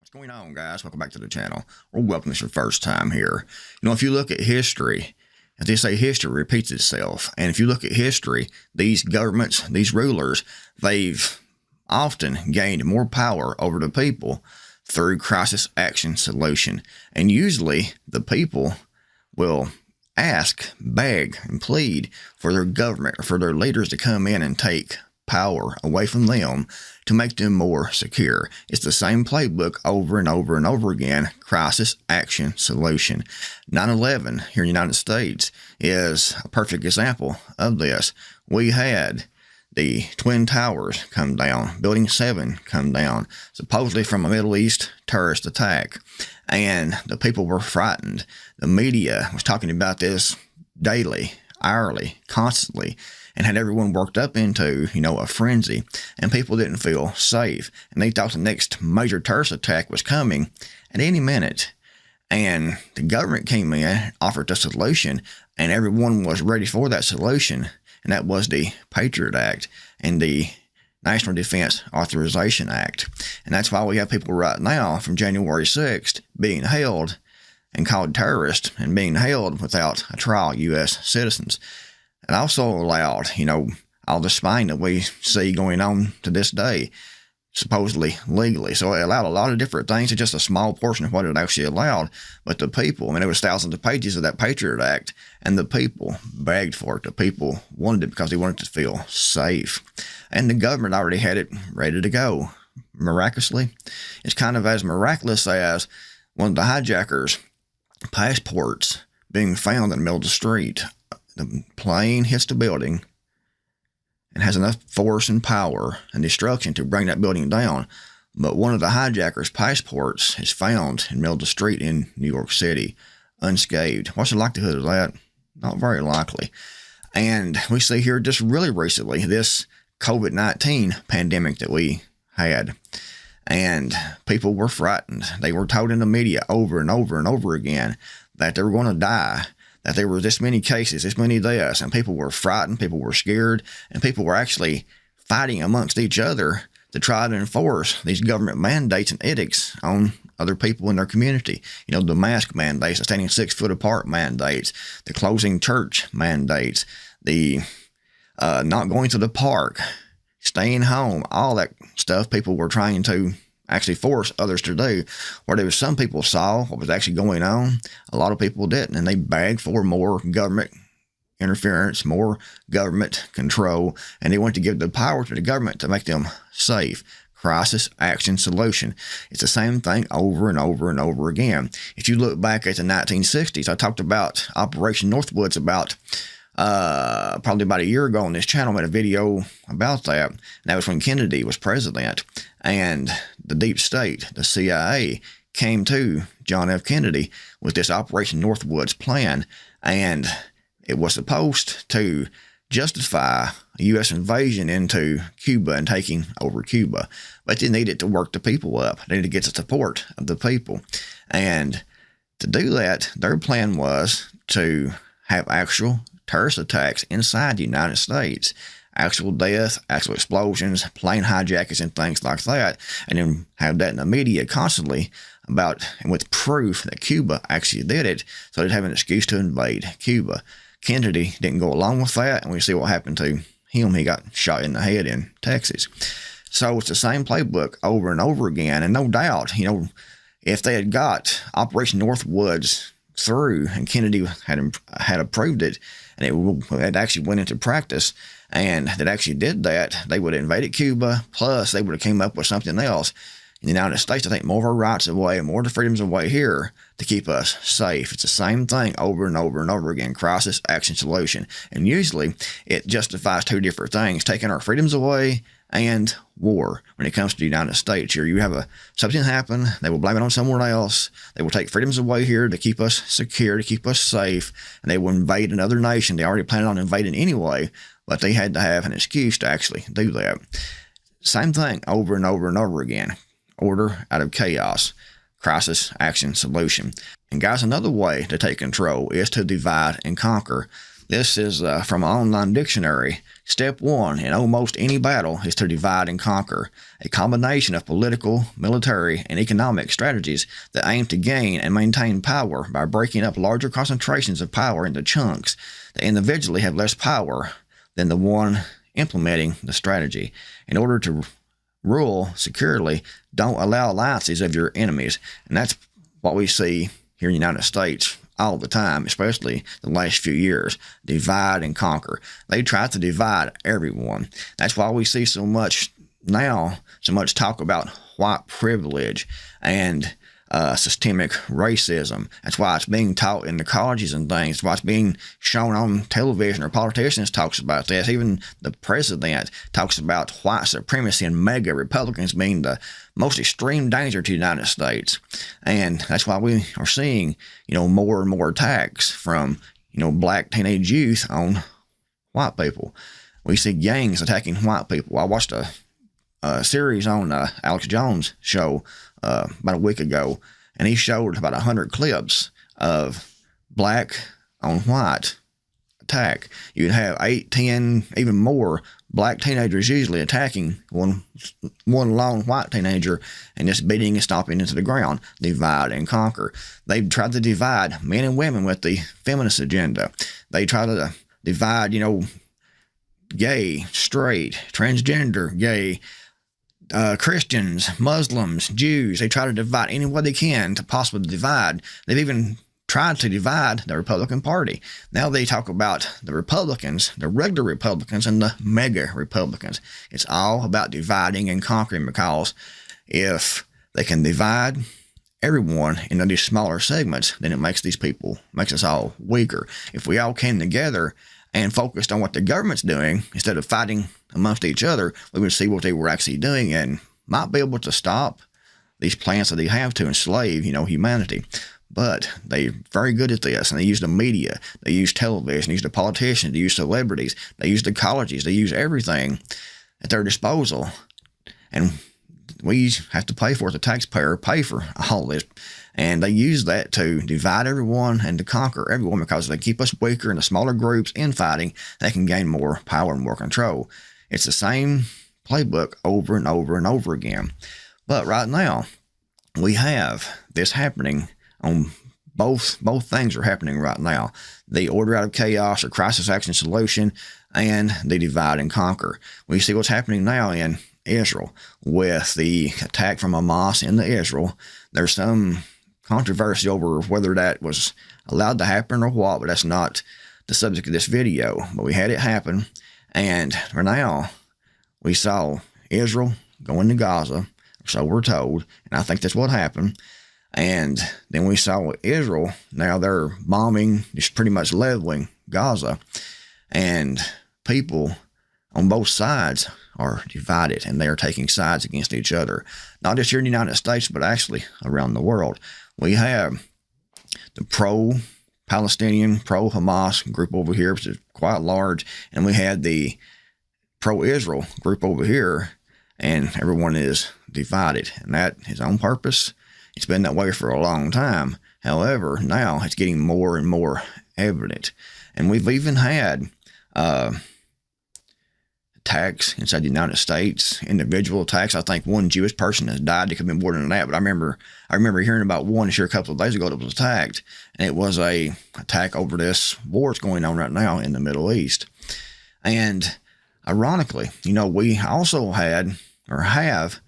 What's going on, guys? Welcome back to the channel, or welcome if it's your first time here. If you look at history, as they say, history repeats itself. And if you look at history, these governments, these rulers, they've often gained more power over the people through crisis action solution. And usually the people will ask, beg, and plead for their government or for their leaders to come in and take power away from them to make them more secure. It's the same playbook over and over and over again. Crisis action solution. 9/11 here in the United States is a perfect example of this. We had the Twin Towers come down, Building 7 come down, supposedly from a Middle East terrorist attack, and the people were frightened. The media was talking about this daily, hourly, constantly, and had everyone worked up into, a frenzy, and people didn't feel safe. And they thought the next major terrorist attack was coming at any minute. And the government came in, offered a solution, and everyone was ready for that solution. And that was the Patriot Act and the National Defense Authorization Act. And that's why we have people right now from January 6th being held and called terrorists and being held without a trial, U.S. citizens. And also allowed, all the spying that we see going on to this day, supposedly legally. So it allowed a lot of different things. It's just a small portion of what it actually allowed. But the people, there was thousands of pages of that Patriot Act, and the people begged for it. The people wanted it because they wanted to feel safe. And the government already had it ready to go. Miraculously, it's kind of as miraculous as one of the hijackers' passports being found in the middle of the street. The plane hits the building and has enough force and power and destruction to bring that building down. But one of the hijackers' passports is found in the middle of the street in New York City, unscathed. What's the likelihood of that? Not very likely. And we see here just really recently this COVID-19 pandemic that we had. And people were frightened. They were told in the media over and over and over again that they were going to die, that there were this many cases, this many deaths, and people were frightened, people were scared, and people were actually fighting amongst each other to try to enforce these government mandates and edicts on other people in their community. The mask mandates, the standing 6 foot apart mandates, the closing church mandates, the not going to the park, staying home, all that stuff people were trying to actually force others to do. Where there was some people saw what was actually going on, a lot of people didn't, and they begged for more government interference, more government control, and they wanted to give the power to the government to make them safe. Crisis action solution. It's the same thing over and over and over again. If you look back at the 1960s, I talked about Operation Northwoods about probably about a year ago on this channel. I made a video about that. And that was when Kennedy was president, and the deep state, the CIA, came to John F. Kennedy with this Operation Northwoods plan, and it was supposed to justify a U.S. invasion into Cuba and taking over Cuba. But they needed to work the people up. They needed to get the support of the people. And to do that, their plan was to have actual terrorist attacks inside the United States, actual death, actual explosions, plane hijackings, and things like that, and then have that in the media constantly about, and with proof that Cuba actually did it, so they'd have an excuse to invade Cuba. Kennedy didn't go along with that, and we see what happened to him. He got shot in the head in Texas. So it's the same playbook over and over again, and no doubt, if they had got Operation Northwoods through and Kennedy had approved it, and it actually went into practice, and that actually did that, they would have invaded Cuba, plus they would have came up with something else in the United States to take more of our rights away, more of the freedoms away here to keep us safe. It's the same thing over and over and over again. Crisis action solution. And usually it justifies two different things: taking our freedoms away and war. When it comes to the United States, here you have something happen, they will blame it on someone else, they will take freedoms away here to keep us secure, to keep us safe, and they will invade another nation. They already planned on invading anyway, but they had to have an excuse to actually do that. Same thing over and over and over again. Order out of chaos. Crisis action solution. And guys, another way to take control is to divide and conquer. This is from an online dictionary. Step 1 in almost any battle is to divide and conquer, a combination of political, military, and economic strategies that aim to gain and maintain power by breaking up larger concentrations of power into chunks that individually have less power than the one implementing the strategy. In order to rule securely, don't allow alliances of your enemies. And that's what we see here in the United States all the time, especially the last few years. Divide and conquer. They try to divide everyone. That's why we see so much talk about white privilege and systemic racism. That's why it's being taught in the colleges and things. That's why it's being shown on television, or politicians talks about this. Even the president talks about white supremacy and mega Republicans being the most extreme danger to the United States. And that's why we are seeing, more and more attacks from, black teenage youth on white people. We see gangs attacking white people. I watched a series on Alex Jones' show about a week ago, and he showed about 100 clips of black on white attack. You'd have 8, 10, even more black teenagers usually attacking one lone white teenager and just beating and stomping into the ground. Divide and conquer. They've tried to divide men and women with the feminist agenda. They try to divide, gay, straight, transgender, gay, Christians, Muslims, Jews. They try to divide any way they can to possibly divide. They've even tried to divide the Republican Party. Now they talk about the Republicans, the regular Republicans, and the mega Republicans. It's all about dividing and conquering, because if they can divide everyone into these smaller segments, then it makes us all weaker. If we all came together and focused on what the government's doing instead of fighting amongst each other, we would see what they were actually doing and might be able to stop these plans that they have to enslave, humanity. But they're very good at this, and they use the media, they use television, they use the politicians, they use celebrities, they use the colleges, they use everything at their disposal. And we have to pay for it. The taxpayer pay for all this. And they use that to divide everyone and to conquer everyone, because they keep us weaker in the smaller groups infighting. They can gain more power and more control. It's the same playbook over and over and over again. But right now, we have this happening on both things are happening right now. The order out of chaos, or crisis action solution, and the divide and conquer. We see what's happening now in Israel with the attack from Hamas into Israel. There's some controversy over whether that was allowed to happen or what, but that's not the subject of this video. But we had it happen, and for now, we saw Israel go into Gaza, so we're told, and I think that's what happened. And then we saw Israel, now they're bombing, just pretty much leveling Gaza, and people on both sides are divided, and they are taking sides against each other, not just here in the United States, but actually around the world. We have the pro-Palestinian, pro-Hamas group over here, which is quite large, and we had the pro-Israel group over here, and everyone is divided, and that is on purpose. It's been that way for a long time. However, now it's getting more and more evident, and we've even had attacks inside the United States, individual attacks. I think one Jewish person has died. It could be more than that, but I remember hearing about one here a couple of days ago that was attacked, and it was a attack over this war that's going on right now in the Middle East. And ironically, we also had, or have,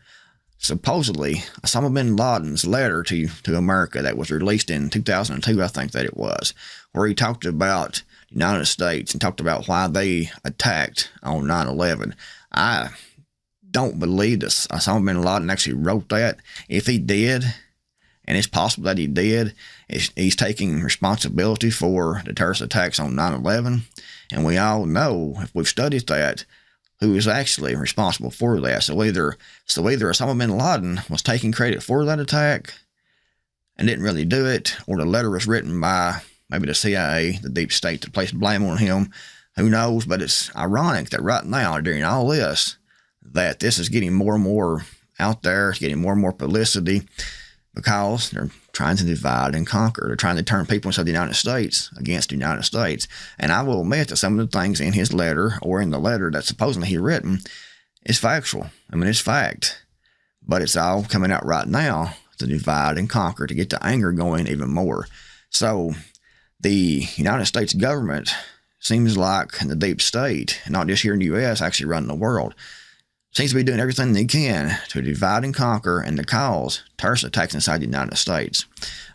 supposedly Osama bin Laden's letter to America that was released in 2002, I think that it was, where he talked about the United States and talked about why they attacked on 9/11. I don't believe this. Osama bin Laden actually wrote that. If he did, and it's possible that he did, he's taking responsibility for the terrorist attacks on 9/11. And we all know, if we've studied that, who is actually responsible for that. So either Osama bin Laden was taking credit for that attack and didn't really do it, or the letter was written by maybe the CIA, the deep state, to place blame on him. Who knows? But it's ironic that right now, during all this, that this is getting more and more out there. It's getting more and more publicity. because they're trying to divide and conquer. They're trying to turn people inside the United States against the United States. And I will admit that some of the things in his letter or in the letter that supposedly he written is factual. I mean, it's fact. But it's all coming out right now to divide and conquer, to get the anger going even more. So the United States government seems like the deep state, not just here in the U.S., actually running the world, seems to be doing everything they can to divide and conquer and to cause terrorist attacks inside the United States.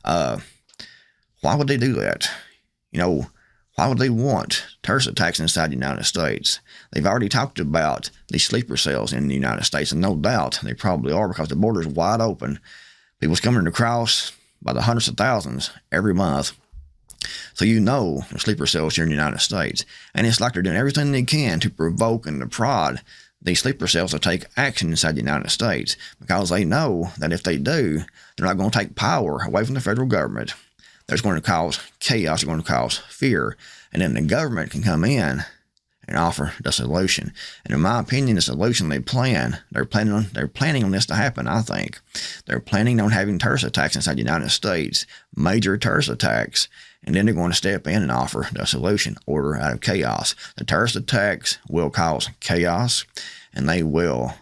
Why would they do that? Why would they want terrorist attacks inside the United States? They've already talked about these sleeper cells in the United States, and no doubt they probably are, because the border's wide open. People's coming across by the hundreds of thousands every month. So there's sleeper cells here in the United States. And it's like they're doing everything they can to provoke and to prod these sleeper cells to take action inside the United States, because they know that if they do, they're not going to take power away from the federal government. That's going to cause chaos. They're going to cause fear. And then the government can come in and offer the solution. And in my opinion, the solution they're planning on this to happen, I think. They're planning on having terrorist attacks inside the United States, major terrorist attacks, and then they're going to step in and offer the solution, order out of chaos. The terrorist attacks will cause chaos, and they will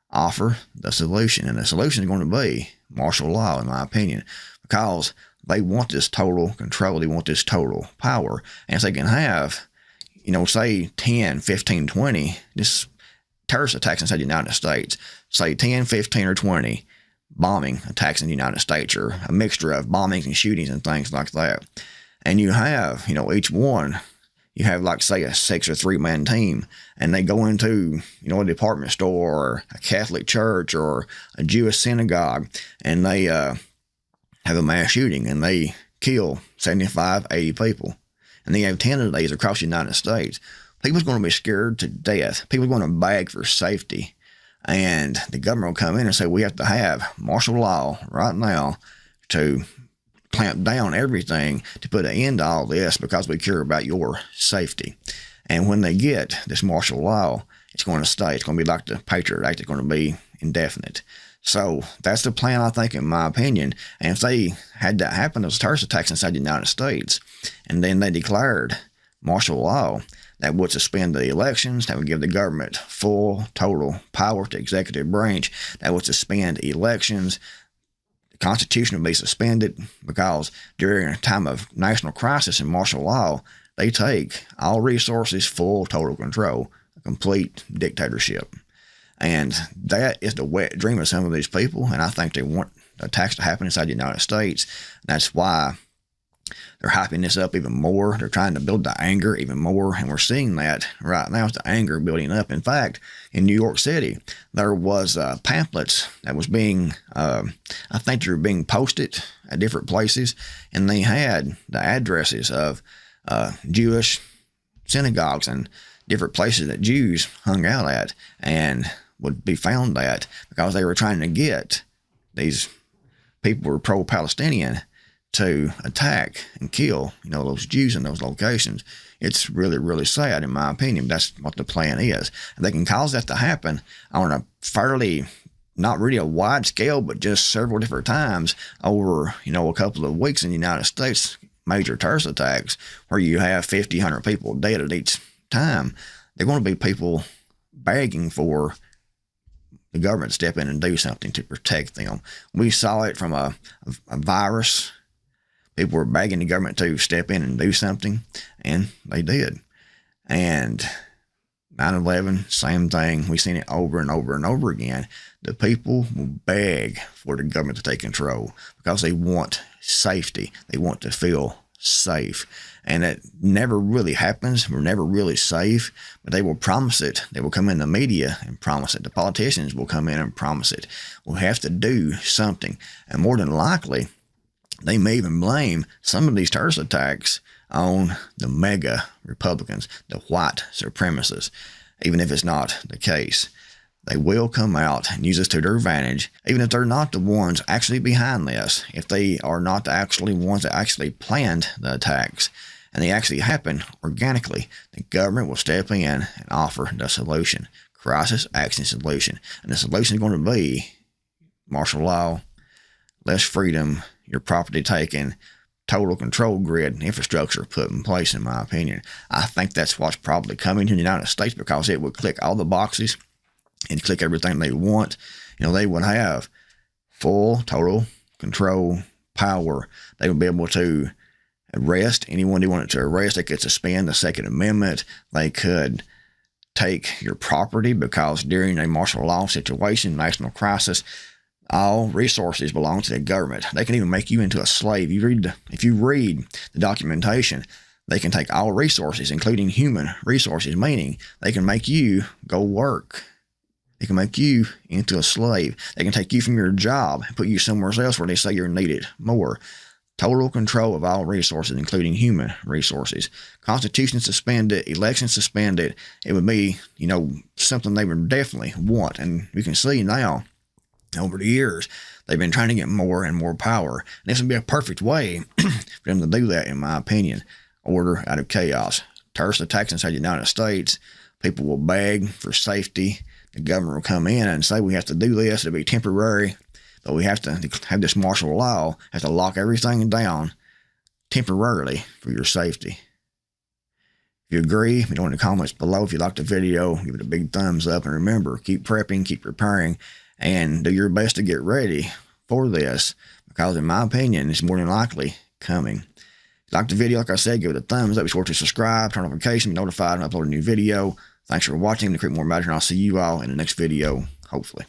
offer the solution. And the solution is going to be martial law, in my opinion, because they want this total control. They want this total power. And if they can have, say 10, 15, 20, this terrorist attacks inside the United States, say 10, 15, or 20 bombing attacks in the United States, or a mixture of bombings and shootings and things like that. And you have, each one, you have like, say, a 6 or 3-man team, and they go into, a department store or a Catholic church or a Jewish synagogue, and they have a mass shooting, and they kill 75, 80 people. And they have 10 of these across the United States. People's going to be scared to death. People are going to beg for safety. And the government will come in and say, we have to have martial law right now to clamp down everything, to put an end to all this, because we care about your safety. And when they get this martial law, it's going to stay. It's going to be like the Patriot Act. It's going to be indefinite. So that's the plan, I think, in my opinion. And if they had that happen, those terrorist attacks inside the United States, and then they declared martial law, that would suspend the elections, that would give the government full, total power to executive branch, that would suspend elections. The Constitution would be suspended, because during a time of national crisis and martial law, they take all resources, full, total control, a complete dictatorship. And that is the wet dream of some of these people, and I think they want the attacks to happen inside the United States. That's why they're hyping this up even more. They're trying to build the anger even more, and we're seeing that right now, with the anger building up. In fact, in New York City, there was pamphlets that was being, I think they were being posted at different places, and they had the addresses of Jewish synagogues and different places that Jews hung out at and would be found at, because they were trying to get these people who were pro-Palestinian to attack and kill, those Jews in those locations. It's really, really sad, in my opinion. That's what the plan is. And they can cause that to happen on a fairly, not really a wide scale, but just several different times over, a couple of weeks in the United States, major terrorist attacks, where you have 50, 100 people dead at each time. They're going to be people begging for the government to step in and do something to protect them. We saw it from a virus. People were begging the government to step in and do something, and they did. And 9/11, same thing. We've seen it over and over and over again. The people will beg for the government to take control, because they want safety. They want to feel safe. And it never really happens. We're never really safe, but they will promise it. They will come in the media and promise it. The politicians will come in and promise it. We'll have to do something. And more than likely, they may even blame some of these terrorist attacks on the mega Republicans, the white supremacists, even if it's not the case. They will come out and use this to their advantage, even if they're not the ones actually behind this, if they are not the actually ones that actually planned the attacks, and they actually happen organically. The government will step in and offer the solution, crisis action solution. And the solution is going to be martial law, less freedom, your property taken, total control grid infrastructure put in place, in my opinion. I think that's what's probably coming to the United States, because it would click all the boxes and click everything they want. They would have full, total control power. They would be able to arrest anyone they wanted to arrest. They could suspend the Second Amendment. They could take your property, because during a martial law situation, national crisis, all resources belong to the government. They can even make you into a slave. If you read the documentation, they can take all resources, including human resources, meaning they can make you go work. They can make you into a slave. They can take you from your job and put you somewhere else where they say you're needed more. Total control of all resources, including human resources. Constitution suspended, election suspended. It would be, something they would definitely want. And you can see now, over the years, they've been trying to get more and more power. And this would be a perfect way for them to do that, in my opinion. Order out of chaos. Terrorist attacks inside the United States. People will beg for safety. The government will come in and say, we have to do this. It'll be temporary. But we have to have this martial law, have to lock everything down temporarily for your safety. If you agree, let me know in the comments below. If you liked the video, give it a big thumbs up. And remember, keep prepping, keep preparing, and do your best to get ready for this, because in my opinion, it's more than likely coming. If you liked the video, like I said, give it a thumbs up. Be sure to subscribe, turn on notifications, be notified when I upload a new video. Thanks for watching. To create more matter, and I'll see you all in the next video, hopefully.